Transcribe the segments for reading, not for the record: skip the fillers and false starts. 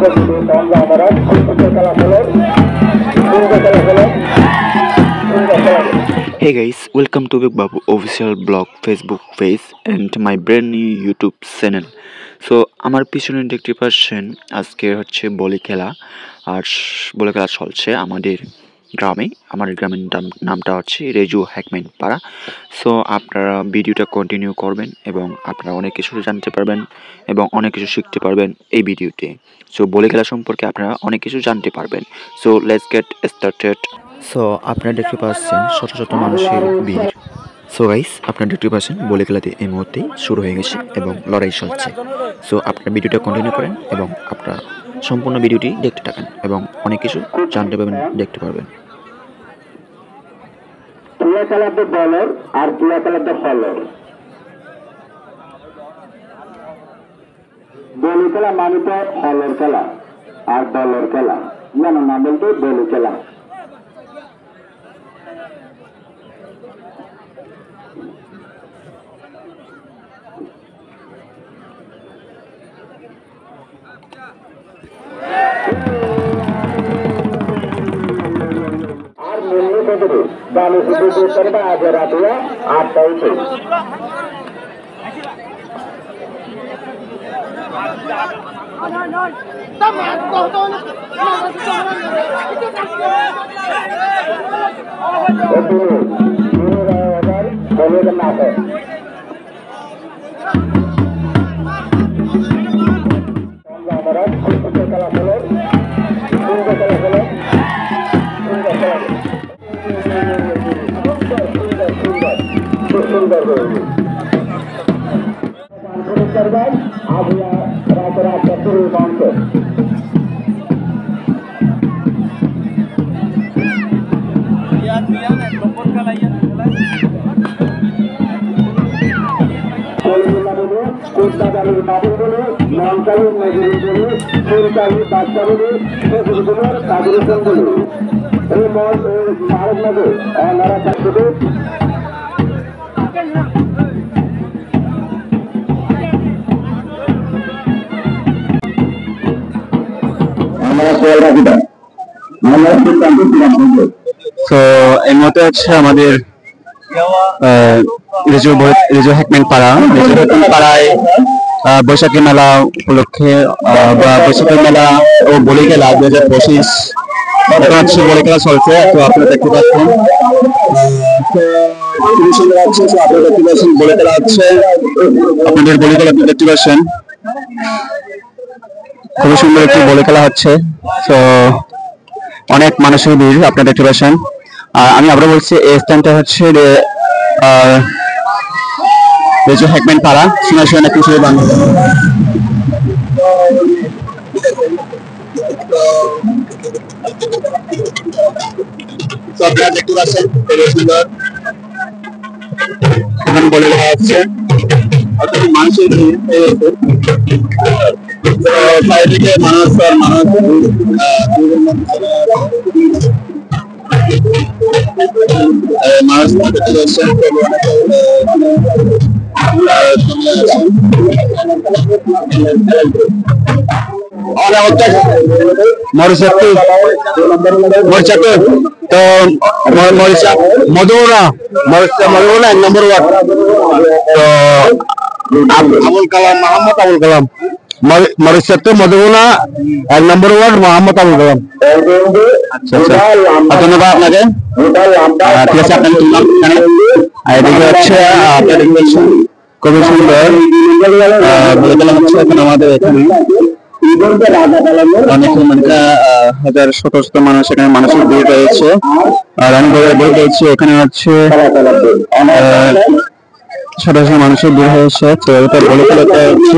Hey guys, welcome to Big Babu official blog, Facebook page and my brand new YouTube channel. So আমার পিছনে দেখতে পাচ্ছেন আজকে হচ্ছে বলি খেলা আর বলি খেলা চলছে আমাদের গ্রামে। আমার গ্রামের নামটা হচ্ছে রেজু হ্যাকম্যান পাড়া। সো আপনারা ভিডিওটা কন্টিনিউ করবেন এবং আপনারা অনেক কিছু জানতে পারবেন এবং অনেক কিছু শিখতে পারবেন এই ভিডিওতে। সো বলি খেলা সম্পর্কে আপনারা অনেক কিছু জানতে পারবেন। So let's get started. So আপনারা দেখতে পাচ্ছেন শত শত মানুষের ভিড়। সো গাইস আপনারা দেখতে পাচ্ছেন বলি খেলাতে এই মুহূর্তেই শুরু হয়ে গেছে এবং লড়াই চলছে। সো আপনারা ভিডিওটা কন্টিনিউ করেন এবং আপনারা সম্পূর্ণ ভিডিওটি দেখতে থাকেন এবং অনেক কিছু জানতে পারবেন, দেখতে পারবেন। ক্রিয়া খেলাতে বলার আর ক্রিয়া খেলাতে ফলর। বলি খেলা মানে তো ফলর খেলা আর বলর খেলা, জানো না বলতে বলি খেলা। Dale su puto a Geratua, a Pauto. তো এই মুহূর্তে হচ্ছে আমাদের রেজু হ্যাকম্যান পাড়ায় বৈশাখী মেলা উপলক্ষে বা বৈশাখী মেলা ও বলি খেলা 2025 এখন হচ্ছে বলি খেলা চলছে। তো আপনারা দেখতে পাচ্ছেন খুবই সুন্দর লাগছে। আপনারা দেখতে পাচ্ছেন বলি খেলা হচ্ছে, আপনাদের বলি খেলা দেখতে পাচ্ছেন খুবই সুন্দর একটি বলি খেলা হচ্ছে। তো অনেক মানুষের ভিড় আপনারা দেখতে পাচ্ছেন। আর আমি আবার বলছি এই স্থানটা হচ্ছে রেজু হ্যাকম্যান পাড়া সিংহাসন কিছু বাংলা। আপনারা দেখতে পাচ্ছেন খুবই সুন্দর এখানে বলে দেওয়া হচ্ছে মানুষের চারিদিকে মানুষ মধুবনা 1 নম্বর ওয়ার্ড। তো আবুল কালাম মোহাম্মদ আবুল কালাম মরিচাতে মধুবনা 1 নম্বর ওয়ার্ড মোহাম্মদ আবুল কালাম। ধন্যবাদ আপনাকে। ঠিক আছে, আপনাকে তুললাম এখানে। এদিকে হচ্ছে আপনার খুবই সুন্দর বলে গেলাম হচ্ছে এখন আমাদের এখানে অনেক হাজার শত শত মানুষ এখানে মানুষের ভিড় রয়েছে। আর আমি বলছি এখানে হচ্ছে শত শত মানুষের ভিড় হয়েছে। তো এটা বলে খেলাতে হচ্ছে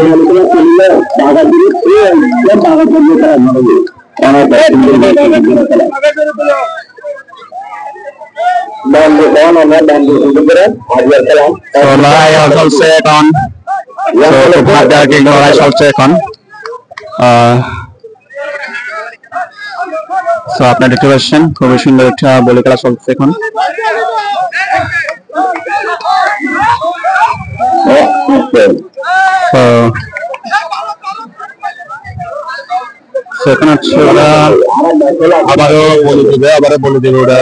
লড়াই চলছে এখন। তো আপনারা দেখতে পাচ্ছেন খুবই সুন্দর একটা বলি খেলা চলছে এখন। এখন হচ্ছে ওরা আবারও বলে দিবে ওরা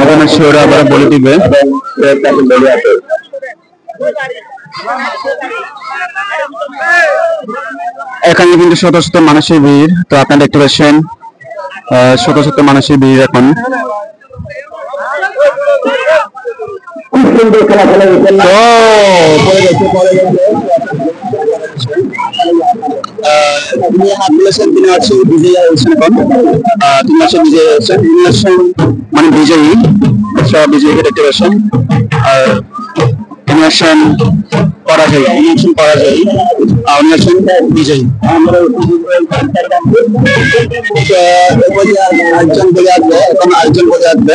এখন হচ্ছে ওরা আবারও বলে দিবে। এখানে কিন্তু শত শত মানুষের ভিড়, তো আপনারা দেখতে পাচ্ছেন শত শত মানুষের ভিড় এখন। তিনি হচ্ছে বিজয়ী হয়েছেন এখন, তিনি হচ্ছে বিজয়ী হয়েছেন, মানে বিজয়ী, সব বিজয়ীকে দেখতে পাচ্ছেন। আর তিনি হচ্ছেন পরাজয়ী, উনি হচ্ছেন বিজয়ী। আরেকজন বলে আসবে, এখন আরেকজন বলে আসবে।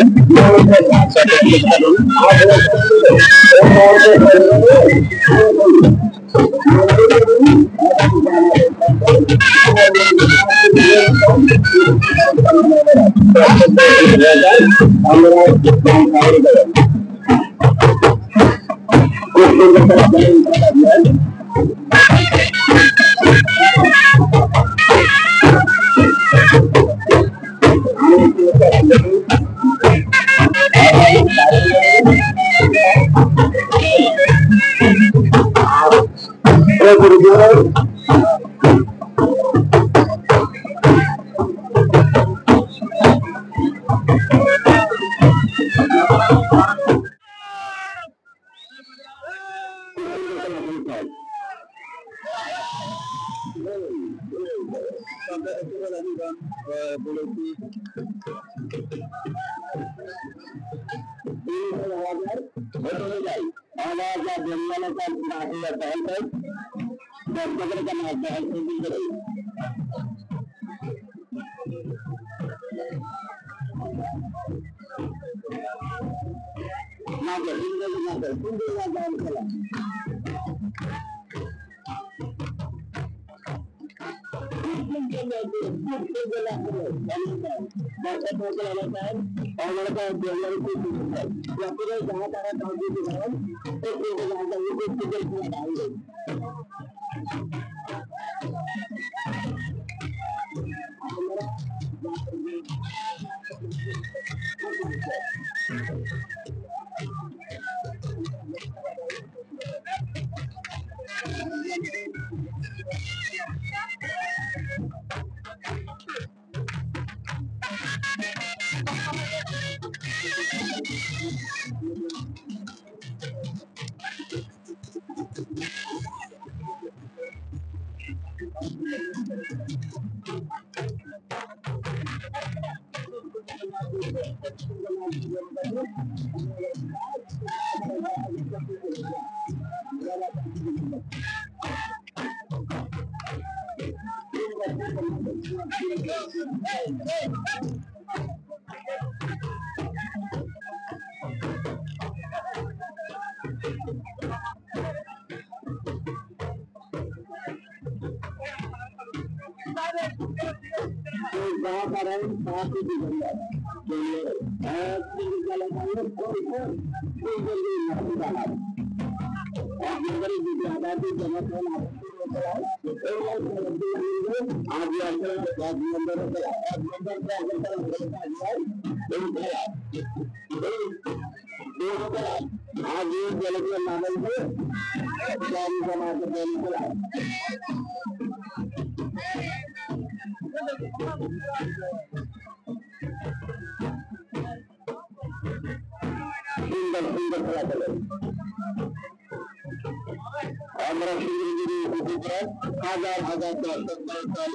আমরা হাজার হাজার দর্শক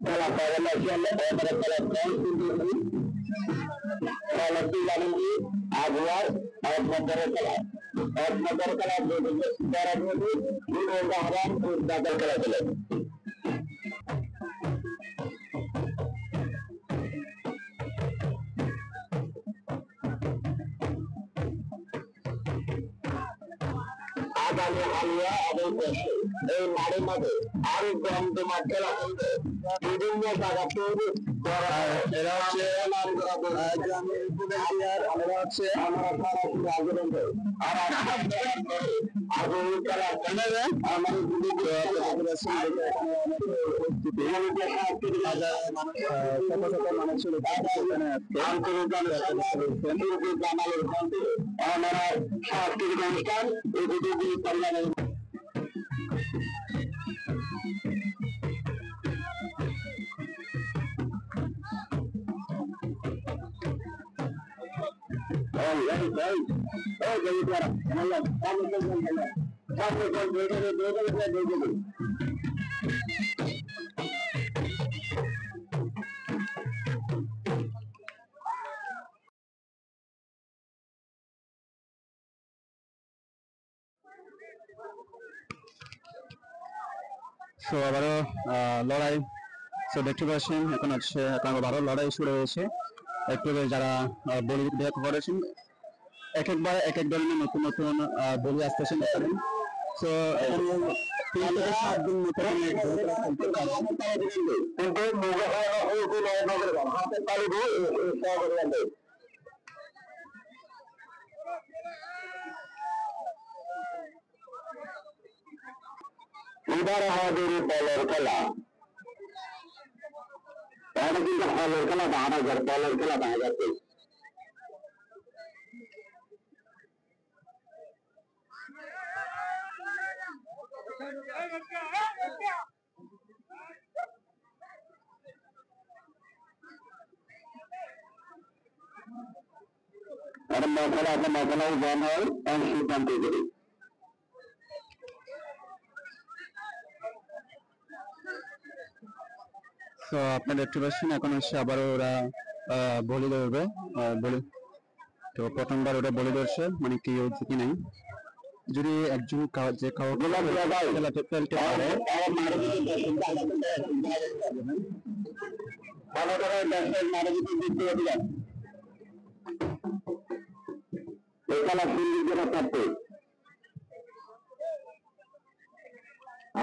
খেলা করে আগুয়ার একমাত্রের খেলা খেলা চলে। আগামী হালিয়া এবং এই মাঠের মাঝে আর দমদমা খেলা চলছে বিভিন্ন জায়গা তৈরি এরা হচ্ছে গ্রামের ভলেন্টিয়ার আমরা হচ্ছে আমরা সরাসরি আন্দোলন করি আর আগুন খেলা খেলে আমাদের সাংস্কৃতিক অনুষ্ঠান এই দুটি কল্যাণের সো আবারও লড়াই সো দেখতে পাচ্ছেন এখন হচ্ছে আবারও লড়াই শুরু হয়েছে একটু যারা বলি দেখ করেছেন এক একবার এক এক ধরনের নতুন নতুন বলি আসতেছেন এখানে সো 3 থেকে 7 দিন মতো এবার আমাদের বলের খেলা এটা কিন্তু বলের খেলা দেখা যায় বলের খেলা দেখা যাচ্ছে মশলা জন হয় সিদ্ধান্ত করি তো আপনারা দেখতে পাচ্ছেন এখন হচ্ছে আবার ওরা বলি ধরবে বলি তো প্রথমবার ওরা বলি ধরছে মানে কি হচ্ছে কি নাই যদি একজন যে খেলাতে ফেলতে পারে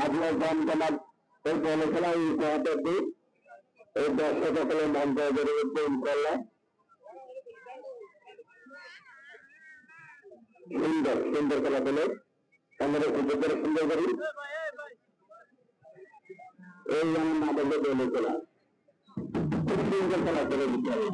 আপনার দাম তোমার এই বলে খেলা এই দর্শক সকলের মন জয় করে করলাম সুন্দর সুন্দর খেলা পেলে আমরা সুন্দর করি এই যেমন না বললে বলে খেলা খুব সুন্দর খেলা করে দিতে হবে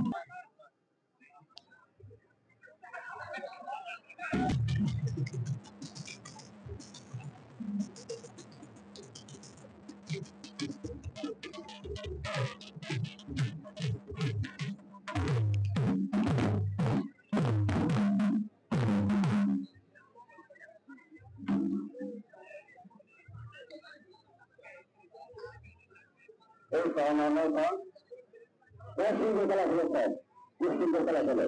সুন্দর খেলা খেলে স্যার খুব সুন্দর খেলা খেলে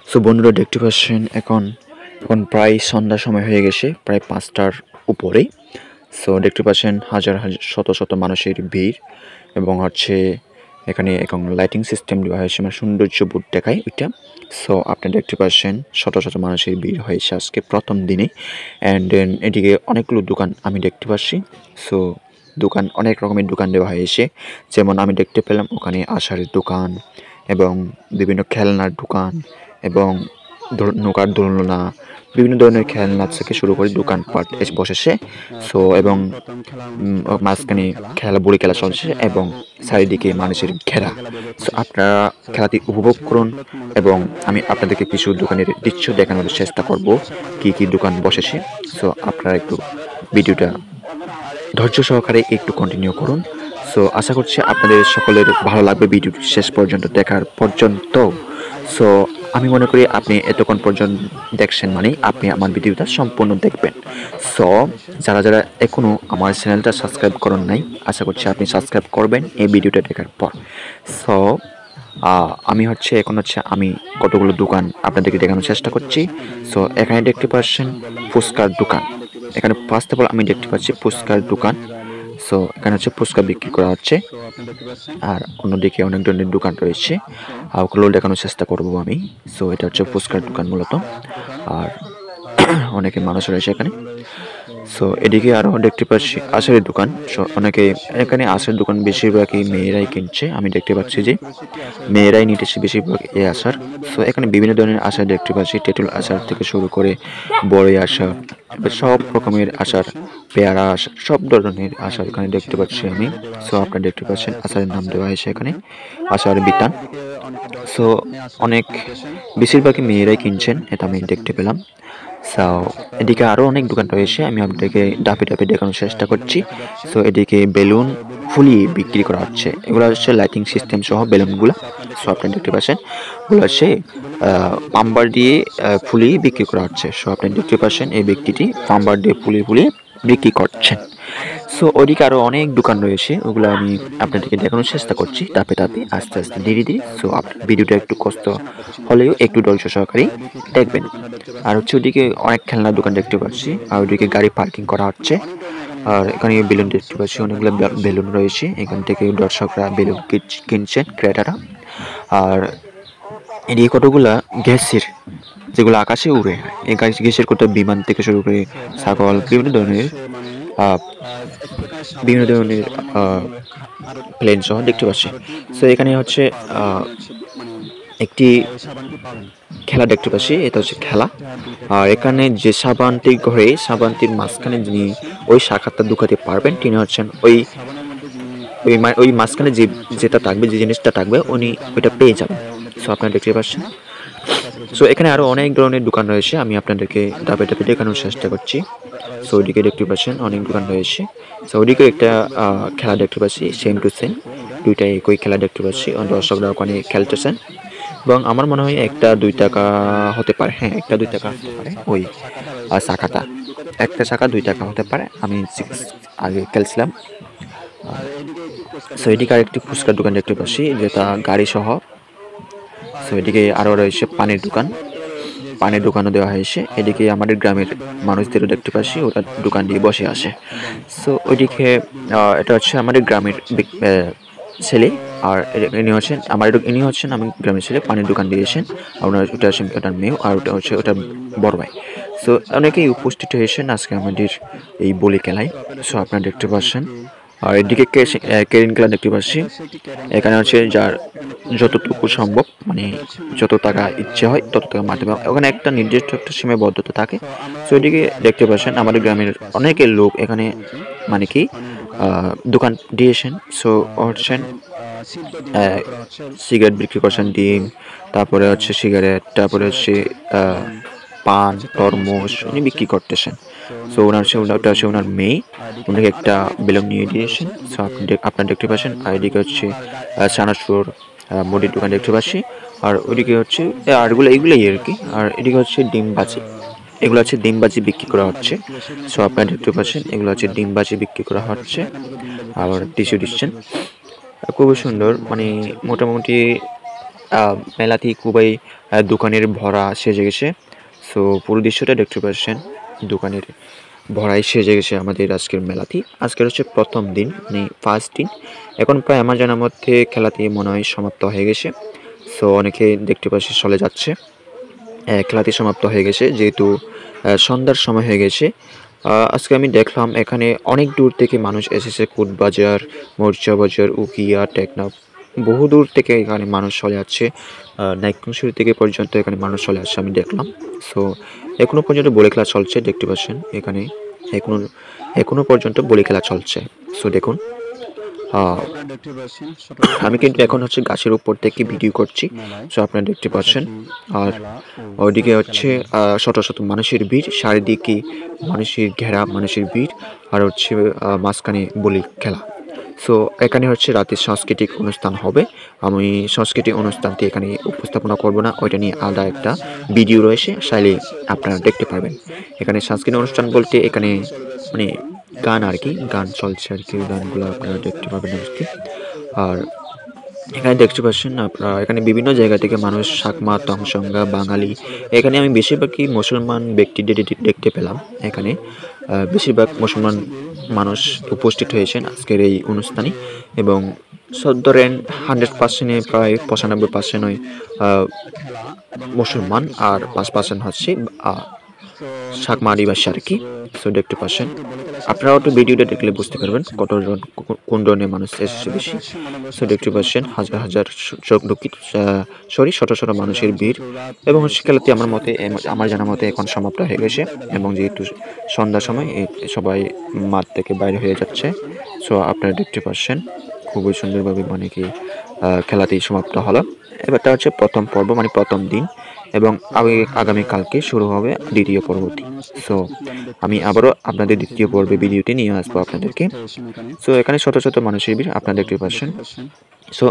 সো বন্ধুরা দেখতে পাচ্ছেন এখন প্রায় সন্ধ্যার সময় হয়ে গেছে প্রায় 5টার উপরে সো দেখতে পাচ্ছেন হাজার হাজার শত শত মানুষের ভিড় এবং হচ্ছে এখানে এখন লাইটিং সিস্টেম দেওয়া হয়েছে মানে সৌন্দর্য বোর্ড দেখায় ওইটা সো আপনি দেখতে পাচ্ছেন শত শত মানুষের ভিড় হয়েছে আজকে প্রথম দিনে অ্যান্ড দেন এদিকে অনেকগুলো দোকান আমি দেখতে পাচ্ছি সো দোকান অনেক রকমের দোকান দেওয়া হয়েছে যেমন আমি দেখতে পেলাম ওখানে আচারের দোকান এবং বিভিন্ন খেলনার দোকান এবং নৌকার দোলনা বিভিন্ন ধরনের খেলনা থেকে শুরু করে দোকানপাট এসে বসেছে সো এবং মাঝখানে খেলা বড়ি খেলা চলছে এবং চারিদিকে মানুষের ঘেরা সো আপনারা খেলাটি উপভোগ করুন এবং আমি আপনাদেরকে কিছু দোকানের দৃশ্য দেখানোর চেষ্টা করব কি কি দোকান বসেছে সো আপনারা একটু ভিডিওটা ধৈর্য সহকারে একটু কন্টিনিউ করুন সো আশা করছি আপনাদের সকলের ভালো লাগবে ভিডিওটি শেষ পর্যন্ত দেখার পর্যন্ত সো আমি মনে করি আপনি এতক্ষণ পর্যন্ত দেখছেন মানে আপনি আমার ভিডিওটা সম্পূর্ণ দেখবেন। সো যারা যারা এখনও আমার চ্যানেলটা সাবস্ক্রাইব করেন নাই, আশা করছি আপনি সাবস্ক্রাইব করবেন এই ভিডিওটা দেখার পর। সো আমি এখন আমি কতগুলো দোকান আপনাদেরকে দেখানোর চেষ্টা করছি। সো এখানে দেখতে পাচ্ছেন ফুচকার দোকান। এখানে ফার্স্ট অফ অল আমি দেখতে পাচ্ছি ফুচকার দোকান। সো এখানে ফুচকা বিক্রি করা হচ্ছে, আর অন্যদিকে অনেক ধরনের দোকান রয়েছে, ওগুলো দেখানোর চেষ্টা করব আমি। সো এটা হচ্ছে ফুচকার দোকান মূলত, আর অনেকে মানুষ রয়েছে এখানে। সো এদিকে আরও দেখতে পাচ্ছি আচারের দোকান। সো অনেকে এখানে আচার দোকান বেশিরভাগই মেয়েরাই কিনছে, আমি দেখতে পাচ্ছি যে মেয়েরাই নিতেছে বেশিরভাগ এই আচার। সো এখানে বিভিন্ন ধরনের আচার দেখতে পাচ্ছি, তেঁতুল আচার থেকে শুরু করে বড়ই আচার, সব রকমের আচার, পেয়ারা আচার, সব ধরনের আচার এখানে দেখতে পাচ্ছি আমি। সো আপনারা দেখতে পাচ্ছেন আচারের নাম দেওয়া হয়েছে এখানে আচার বিতান। সো অনেক বেশিরভাগই মেয়েরাই কিনছেন, এটা আমি দেখতে পেলাম। সো এদিকে আরও অনেক দোকান রয়েছে, আমি আপনাদেরকে ডাপে ডাপে দেখানোর চেষ্টা করছি। সো এদিকে বেলুন ফুলিয়ে বিক্রি করা হচ্ছে, এগুলো হচ্ছে লাইটিং সিস্টেম সহ বেলুনগুলো। সো আপনারা দেখতে পাচ্ছেন এগুলো হচ্ছে পাম্বার দিয়ে ফুলিয়ে বিক্রি করা হচ্ছে। সো আপনি দেখতে পাচ্ছেন এই ব্যক্তিটি পাম্বার দিয়ে ফুলিয়ে ফুলিয়ে বিক্রি করছেন। সো ওদিকে আরও অনেক দোকান রয়েছে, ওগুলো আমি আপনাদেরকে দেখানোর চেষ্টা করছি ধাপে ধাপে, আস্তে আস্তে ধীরে ধীরে। সো ভিডিওটা একটু কষ্ট হলেও একটু ধৈর্য সহকারে দেখবেন। আর ওদিকে অনেক খেলনার দোকান দেখতে পাচ্ছি, আর ওদিকে গাড়ি পার্কিং করা হচ্ছে। আর এখানে বেলুন দেখতে পাচ্ছি, অনেকগুলো বেলুন রয়েছে, এখান থেকে দর্শকরা বেলুন কিনছেন, ক্রেতারা। আর এদিকে কতগুলা গ্যাসের, যেগুলো আকাশে উড়ে, এই গ্যাসের কত বিমান থেকে শুরু করে ছাগল, বিভিন্ন ধরনের প্লেন সহ দেখতে পাচ্ছি। সো এখানে একটি খেলা দেখতে পাচ্ছি, এটা হচ্ছে খেলা। আর এখানে যে সাবানটি ঘরে, সাবানটির মাঝখানে যিনি ওই শাখাটা ঢুকাতে পারবেন তিনি হচ্ছেন ওই মাঝখানে যেটা থাকবে, যে জিনিসটা থাকবে উনি ওইটা পেয়ে যাবেন। সো আপনারা দেখতে পাচ্ছেন। সো এখানে আরও অনেক ধরনের দোকান রয়েছে, আমি আপনাদেরকে ধাপে ধাপে দেখানোর চেষ্টা করছি। সো ওইদিকে দেখতে পাচ্ছেন অনেক দোকান রয়েছে। সো ওইদিকে একটা খেলা দেখতে পাচ্ছি, সেম টু সেম দুইটা একই খেলা দেখতে পাচ্ছি, দর্শকরা ওখানে খেলতেছেন। এবং আমার মনে হয় 1-2 টাকা হতে পারে, হ্যাঁ 1-2 টাকা হতে পারে ওই শাখাটা, একটা শাখা 2 টাকা হতে পারে, আমি আগে খেলছিলাম। সো এদিকে আরেকটি ফুচকার দোকান দেখতে পাচ্ছি, যেটা গাড়ি সহ। সো এদিকে আরও রয়েছে পানির দোকান, পানির দোকানও দেওয়া হয়েছে। এদিকে আমাদের গ্রামের মানুষদেরও দেখতে পাচ্ছি, ওরা দোকান দিয়ে বসে আসে। সো ওইদিকে এটা হচ্ছে আমাদের গ্রামের ছেলে, আর ইনি হচ্ছেন আমি গ্রামের ছেলে, পানির দোকান দিয়েছেন। আপনার ওটা হচ্ছে ওটার মেয়ে, আর ওটা হচ্ছে ওটার বড় ভাই। সো অনেকেই উপস্থিত হয়েছেন আজকে আমাদের এই বলি খেলায়। সো আপনারা দেখতে পাচ্ছেন। আর এদিকে কেরিন খেলা দেখতে পাচ্ছি, এখানে হচ্ছে যার যতটুকু সম্ভব, মানে যত টাকা ইচ্ছে হয় তত টাকা মারতে পারবে, ওখানে একটা নির্দিষ্ট একটা সীমাবদ্ধতা থাকে। সো এদিকে দেখতে পাচ্ছেন আমাদের গ্রামের অনেকের লোক এখানে মানে কি দোকান দিয়েছেন। সো হচ্ছেন সিগারেট বিক্রি করছেন, ডিম, তারপরে হচ্ছে সিগারেট, তারপরে হচ্ছে পান, তরমুজ উনি বিক্রি করতেছেন। সো ওনার মেয়ে ওনাকে একটা বেলুন নিয়ে দিয়েছেন। সো আপনারা দেখতে পাচ্ছেন। আর এদিকে হচ্ছে চানাচুর মুড়ির দোকান দেখতে পাচ্ছি। আর ওইদিকে হচ্ছে এগুলোই আর কি। আর এদিকে হচ্ছে ডিমবাজি, এগুলো হচ্ছে ডিমবাজি বিক্রি করা হচ্ছে। সো আপনারা দেখতে পাচ্ছেন এগুলো হচ্ছে ডিমবাজি বিক্রি করা হচ্ছে, আবার টিস্যু দিচ্ছেন। খুবই সুন্দর, মানে মোটামুটি মেলাটি খুবই দোকানের ভরা সেজে গেছে। সো পুরো দৃশ্যটা দেখতে পাচ্ছেন, দোকানের ভরাই সেজে গেছে আমাদের আজকের মেলাটি। আজকের হচ্ছে প্রথম দিন, মানে ফার্স্ট দিন। এখন প্রায় আমার জানার মধ্যে খেলাটি মনে হয় সমাপ্ত হয়ে গেছে। সো অনেকে দেখতে পাচ্ছি চলে যাচ্ছে, খেলাটি সমাপ্ত হয়ে গেছে যেহেতু সন্ধ্যার সময় হয়ে গেছে। আজকে আমি দেখলাম এখানে অনেক দূর থেকে মানুষ এসেছে, কোটবাজার, মরিচা বাজার, উকিয়া, টেকনাফ, বহু দূর থেকে এখানে মানুষ চলে যাচ্ছে, নাইক্ষ্যংছড়ি থেকে পর্যন্ত এখানে মানুষ চলে আসছে আমি দেখলাম। সো এখনও পর্যন্ত বলি খেলা চলছে, দেখতে পাচ্ছেন এখানে এখনো পর্যন্ত বলি খেলা চলছে। সো দেখুন, আমি কিন্তু এখন হচ্ছে গাছের উপর থেকে ভিডিও করছি। সো আপনারা দেখতে পাচ্ছেন। আর ওইদিকে হচ্ছে শত শত মানুষের ভিড়, চারিদিকে মানুষের ঘেরা, মানুষের ভিড়, আর হচ্ছে মাঝখানে বলি খেলা। সো এখানে হচ্ছে রাতের সাংস্কৃতিক অনুষ্ঠান হবে। আমি সাংস্কৃতিক অনুষ্ঠানটি এখানে উপস্থাপনা করব না, ওইটা নিয়ে আলাদা একটা ভিডিও রয়েছে, চাইলে আপনারা দেখতে পারবেন। এখানে সাংস্কৃতিক অনুষ্ঠান বলতে এখানে মানে গান আর কি, গান চলছে আর কি, গানগুলো আপনারা দেখতে পাবেন অবশ্যই। আর এখানে দেখতে পাচ্ছেন আপনারা, এখানে বিভিন্ন জায়গা থেকে মানুষ, সাকমা, তংসংগা, বাঙালি, এখানে আমি বেশিরভাগই মুসলমান ব্যক্তিদের দেখতে পেলাম। এখানে বেশিরভাগ মুসলমান মানুষ উপস্থিত হয়েছেন আজকের এই অনুষ্ঠানে, এবং ধরেন 100%-এ প্রায় 95% মুসলমান, আর 5% হচ্ছে সাকমা আদিবাসী আর কি। সো দেখতে পাচ্ছেন, আপনারাও একটু ভিডিওটা দেখলে বুঝতে পারবেন কতজন, কোন ধরনের মানুষ এসেছে বেশি। সো দেখতে পাচ্ছেন হাজার হাজার শত শত মানুষের ভিড়, এবং হচ্ছে খেলাটি আমার জানার মতে এখন সমাপ্ত হয়ে গেছে, এবং যেহেতু সন্ধ্যার সময় সবাই মাঠ থেকে বাইরে হয়ে যাচ্ছে। সো আপনারা দেখতে পাচ্ছেন খুবই সুন্দরভাবে মানে কি খেলাটি সমাপ্ত হলো। এবারটা হচ্ছে প্রথম পর্ব, মানে প্রথম দিন, এবং আগামীকালকে শুরু হবে দ্বিতীয় পর্বটি। সো আমি আবারও আপনাদের দ্বিতীয় পর্বে ভিডিওটি নিয়ে আসবো আপনাদেরকে। সো এখানে শত শত মানুষের ভিড় আপনারা দেখতে পাচ্ছেন। সো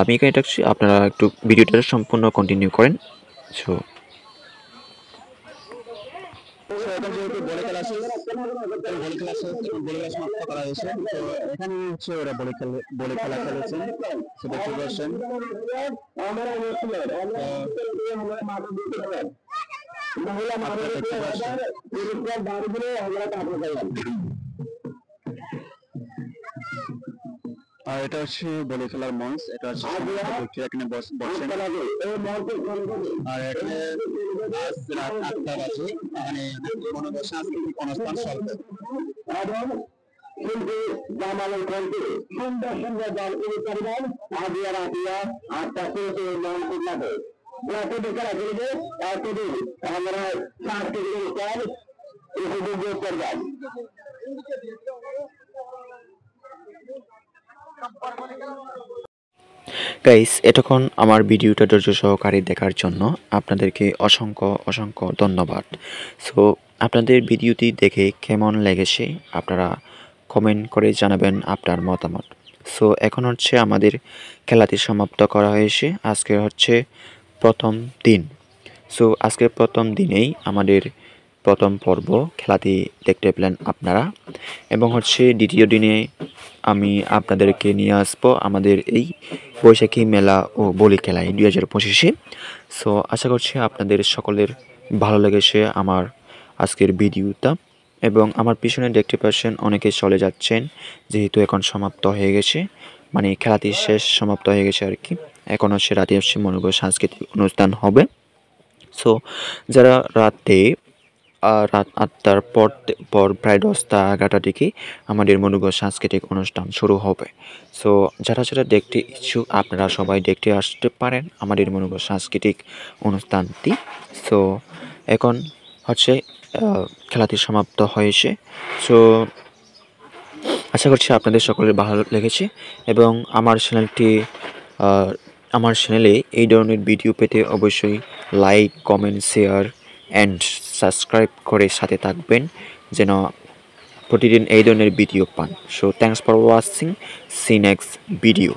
আমি এখানে থাকছি, আপনারা একটু ভিডিওটা সম্পূর্ণ কন্টিনিউ করেন। সো এখন যেহেতু বলে খেলা শেষ, বলে খেলা সমাপ্ত করা হয়েছে। তো এখানে হচ্ছে ওরা বলে খেলা খেলেছেন, তো দেখতে পাচ্ছেন। আর এটা হচ্ছে বলে খেলার মঞ্চ, এটা হচ্ছে ব্যক্তিরা এখানে বসছেন। আর এখানে আজ রাত 8টা বাজে এখানে মনোবল সাংস্কৃতিক অনুষ্ঠান চলবে। কিন্তু জামালের কণ্ঠে সুন্দর সুন্দর গান করে পারবেন। আজিয়া রাতিয়া 8টা থেকে মঞ্চে যাবে, রাতে খেলা খেলবে, তারপরে আমরা সাংস্কৃতিক অনুষ্ঠান উপভোগ করবেন। গাইস, এতক্ষণ আমার ভিডিওটা ধৈর্য সহকারে দেখার জন্য আপনাদেরকে অসংখ্য অসংখ্য ধন্যবাদ। সো আপনাদের ভিডিওটি দেখে কেমন লেগেছে আপনারা কমেন্ট করে জানাবেন আপনার মতামত। সো এখন হচ্ছে আমাদের খেলাটি সমাপ্ত করা হয়েছে, আজকে হচ্ছে প্রথম দিন। সো আজকের প্রথম দিনেই আমাদের প্রথম পর্ব খেলাটি দেখতে পেলেন আপনারা, এবং হচ্ছে দ্বিতীয় দিনে আমি আপনাদেরকে নিয়ে আসবো আমাদের এই বৈশাখী মেলা ও বলি খেলায় 2025-এ। সো আশা করছি আপনাদের সকলের ভালো লেগেছে আমার আজকের ভিডিওটা, এবং আমার পিছনে দেখতে পাচ্ছেন অনেকে চলে যাচ্ছেন, যেহেতু এখন সমাপ্ত হয়ে গেছে, মানে খেলাটি শেষ সমাপ্ত হয়ে গেছে আর কি। এখন হচ্ছে রাতে হচ্ছে মনে করি সাংস্কৃতিক অনুষ্ঠান হবে। সো যারা রাতে রাত 8টার পর প্রায় 10টা-11টা দিকে আমাদের মনোজ্ঞ সাংস্কৃতিক অনুষ্ঠান শুরু হবে। সো যারা যারা দেখতে ইচ্ছুক আপনারা সবাই দেখতে আসতে পারেন আমাদের মনোজ্ঞ সাংস্কৃতিক অনুষ্ঠানটি। সো এখন হচ্ছে খেলাটি সমাপ্ত হয়েছে। সো আশা করছি আপনাদের সকলের ভালো লেগেছে, এবং আমার চ্যানেলে এই ধরনের ভিডিও পেতে অবশ্যই like, comment, share and subscribe করে সাথে থাকবেন, যেন প্রতিদিন এই ধরনের ভিডিও পান। So thanks for watching, see next video.